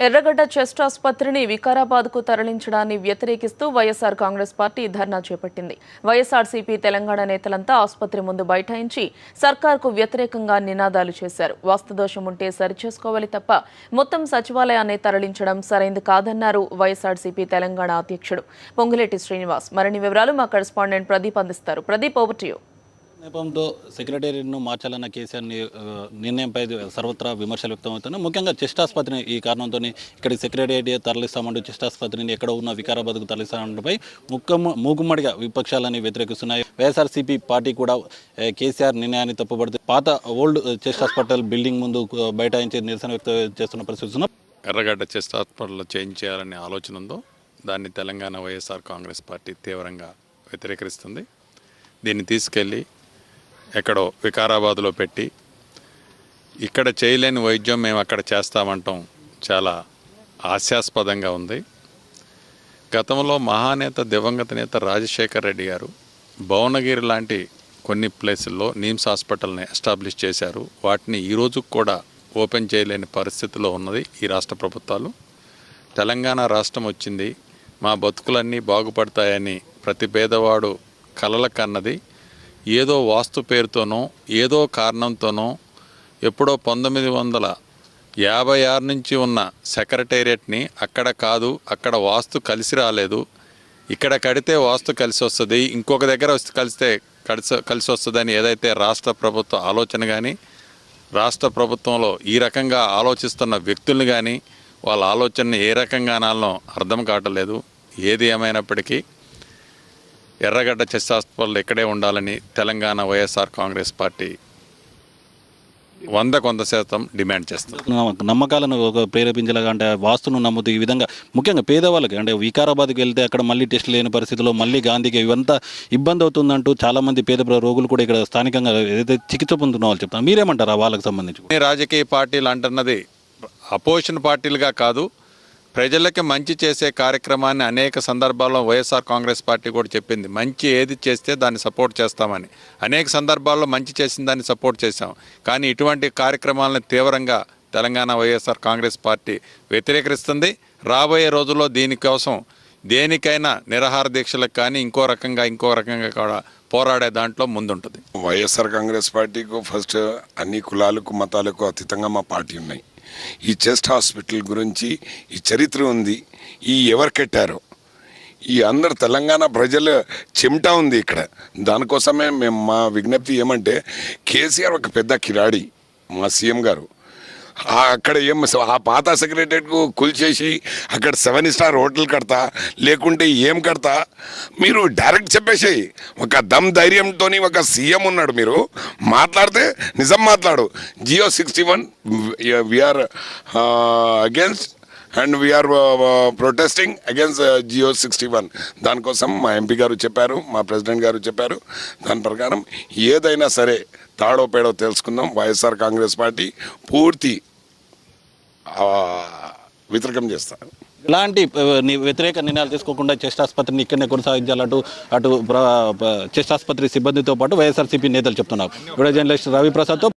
ఎర్రగడ్డ చెస్ట్ ఆసుపత్రిని వికారాబాద్కు తరలించడాన్ని వ్యతిరేకిస్తూ వైఎస్ఆర్ కాంగ్రెస్ పార్టీ ధర్నా చేపట్టింది. వైఎస్ఆర్సీపీ తెలంగాణ నేతలంతా ఆసుపత్రి ముందు బైఠాయించి సర్కార్కు వ్యతిరేకంగా నినాదాలు చేశారు. వాస్తుదోషం ఉంటే సరిచేసుకోవాలి తప్ప మొత్తం సచివాలయాన్ని తరలించడం సరైంది కాదన్నారు వైఎస్ఆర్సీపీ తెలంగాణ అధ్యక్షుడు పొంగులేటి శ్రీనివాస్. మరిన్ని వివరాలు మా కరెస్పాండెంట్ ప్రదీప్ అందిస్తారు. Pradeep, over to you. నేపథ్యంతో సెక్రటేరియట్ను మార్చాలన్న కేసీఆర్ నిర్ణయంపై సర్వత్రా విమర్శలు వ్యక్తమవుతున్నాయి. ముఖ్యంగా చెస్ట్ ఆసుపత్రిని ఈ కారణంతో ఇక్కడికి సెక్రటేరియట్ తరలిస్తామంటూ చెస్ట్ ఆసుపత్రిని ఎక్కడ ఉన్న వికారాబాద్కు తరలిస్తామంటపై మూకుమ్మడిగా విపక్షాలని వ్యతిరేకిస్తున్నాయి. వైఎస్ఆర్సీపీ పార్టీ కూడా కేసీఆర్ నిర్ణయాన్ని తప్పుపడుతూ పాత ఓల్డ్ చెస్ట్ హాస్పిటల్ బిల్డింగ్ ముందు బైఠాయించి నిరసన వ్యక్తం చేస్తున్న పరిస్థితి. ఎర్రగడ్డ చెస్ట్ హాస్పిటల్లో చేంజ్ చేయాలనే ఆలోచన ఉందో దాన్ని తెలంగాణ వైఎస్ఆర్ కాంగ్రెస్ పార్టీ తీవ్రంగా వ్యతిరేకిస్తుంది. దీన్ని తీసుకెళ్ళి ఎక్కడో వికారాబాద్లో పెట్టి ఇక్కడ చేయలేని వైద్యం మేము అక్కడ చేస్తామంటాం చాలా హాస్యాస్పదంగా ఉంది. గతంలో మహానేత దివంగత నేత రాజశేఖర్ రెడ్డి గారు భువనగిరి లాంటి కొన్ని ప్లేసుల్లో నిమ్స్ హాస్పిటల్ని ఎస్టాబ్లిష్ చేశారు. వాటిని ఈరోజు కూడా ఓపెన్ చేయలేని పరిస్థితిలో ఉన్నది ఈ రాష్ట్ర ప్రభుత్వాలు. తెలంగాణ రాష్ట్రం వచ్చింది, మా బతుకులన్నీ బాగుపడతాయని ప్రతి పేదవాడు కలల కన్నది ఏదో వాస్తు పేరుతోనో ఏదో కారణంతోనో ఎప్పుడో 1956 నుంచి ఉన్న సెక్రటేరియట్ని అక్కడ కాదు, అక్కడ వాస్తు కలిసి రాలేదు, ఇక్కడ కడితే వాస్తు కలిసి వస్తుంది, ఇంకొక దగ్గర కలిసి వస్తుందని ఏదైతే రాష్ట్ర ప్రభుత్వ ఆలోచన కానీ రాష్ట్ర ప్రభుత్వంలో ఈ రకంగా ఆలోచిస్తున్న వ్యక్తులను కానీ వాళ్ళ ఆలోచనని ఏ రకంగా అనాలనో అర్థం కావట్లేదు. ఏది ఏమైనప్పటికీ ఎర్రగడ్డ చెస్ట్ హాస్పిటల్ ఇక్కడే ఉండాలని తెలంగాణ వైఎస్ఆర్ కాంగ్రెస్ పార్టీ 100% డిమాండ్ చేస్తుంది. నమ్మకాలను ప్రేరేపించేలాగా అంటే వాస్తును నమ్ముతూ ఈ విధంగా ముఖ్యంగా పేదవాళ్ళకి అంటే వికారాబాద్కి వెళ్తే అక్కడ మళ్ళీ టెస్ట్ లేని పరిస్థితిలో మళ్ళీ గాంధీకి ఇవంతా ఇబ్బంది అవుతుందంటూ చాలామంది పేద రోగులు కూడా ఇక్కడ స్థానికంగా ఏదైతే చికిత్స పొందుతున్న వాళ్ళు చెప్తారు. మీరేమంటారా వాళ్ళకి సంబంధించి? రాజకీయ పార్టీలు అంటున్నది అపోజిషన్ పార్టీలుగా కాదు, ప్రజలకి మంచి చేసే కార్యక్రమాన్ని అనేక సందర్భాల్లో వైఎస్ఆర్ కాంగ్రెస్ పార్టీ కూడా చెప్పింది. మంచి ఏది చేస్తే దాన్ని సపోర్ట్ చేస్తామని అనేక సందర్భాల్లో మంచి చేసిన దాన్ని సపోర్ట్ చేశాం. కానీ ఇటువంటి కార్యక్రమాలను తీవ్రంగా తెలంగాణ వైఎస్ఆర్ కాంగ్రెస్ పార్టీ వ్యతిరేకిస్తుంది. రాబోయే రోజుల్లో దీనికోసం దేనికైనా నిరాహార దీక్షలకు కానీ ఇంకో రకంగా కూడా పోరాడే దాంట్లో ముందుంటుంది. వైఎస్ఆర్ కాంగ్రెస్ పార్టీకు ఫస్ట్ అన్ని కులాలకు మతాలకు అతీతంగా మా పార్టీ ఉన్నాయి. ఈ చెస్ట్ హాస్పిటల్ గురించి ఈ చరిత్ర ఉంది, ఈ ఎవరు కట్టారో ఈ అందరు తెలంగాణ ప్రజల చెమట ఉంది ఇక్కడ. దానికోసమే మేము మా విజ్ఞప్తి ఏమంటే కేసీఆర్ ఒక పెద్ద కిరాడి మా సీఎం గారు. అక్కడ ఆ పాత సెక్రటరీకు కూల్చేసి అక్కడ 7 స్టార్ హోటల్ కడతా లేకుంటే ఏం కడతా మీరు డైరెక్ట్ చెప్పేసేయి. ఒక దమ్ ధైర్యంతో ఒక సీఎం ఉన్నాడు, మీరు మాట్లాడితే నిజం మాట్లాడు. GO 61 we're against and we're protesting against GO 61. దానికోసం మా ఎంపీ గారు చెప్పారు, మా ప్రెసిడెంట్ గారు చెప్పారు. దాని ప్రకారం ఏదైనా సరే తాడో పేడో తెలుసుకుందాం. వైఎస్ఆర్ కాంగ్రెస్ పార్టీ పూర్తి వ్యతిరేకం చేస్తారు. ఇలాంటి వ్యతిరేక నిర్ణయాలు తీసుకోకుండా చెస్ట్ ఆసుపత్రిని ఇక్కడనే కొనసాగించాలంటూ అటు చెస్ట్ ఆసుపత్రి సిబ్బందితో పాటు వైఎస్ఆర్సీపీ నేతలు చెప్తున్నారు. Video journalist రవిప్రసాద్తో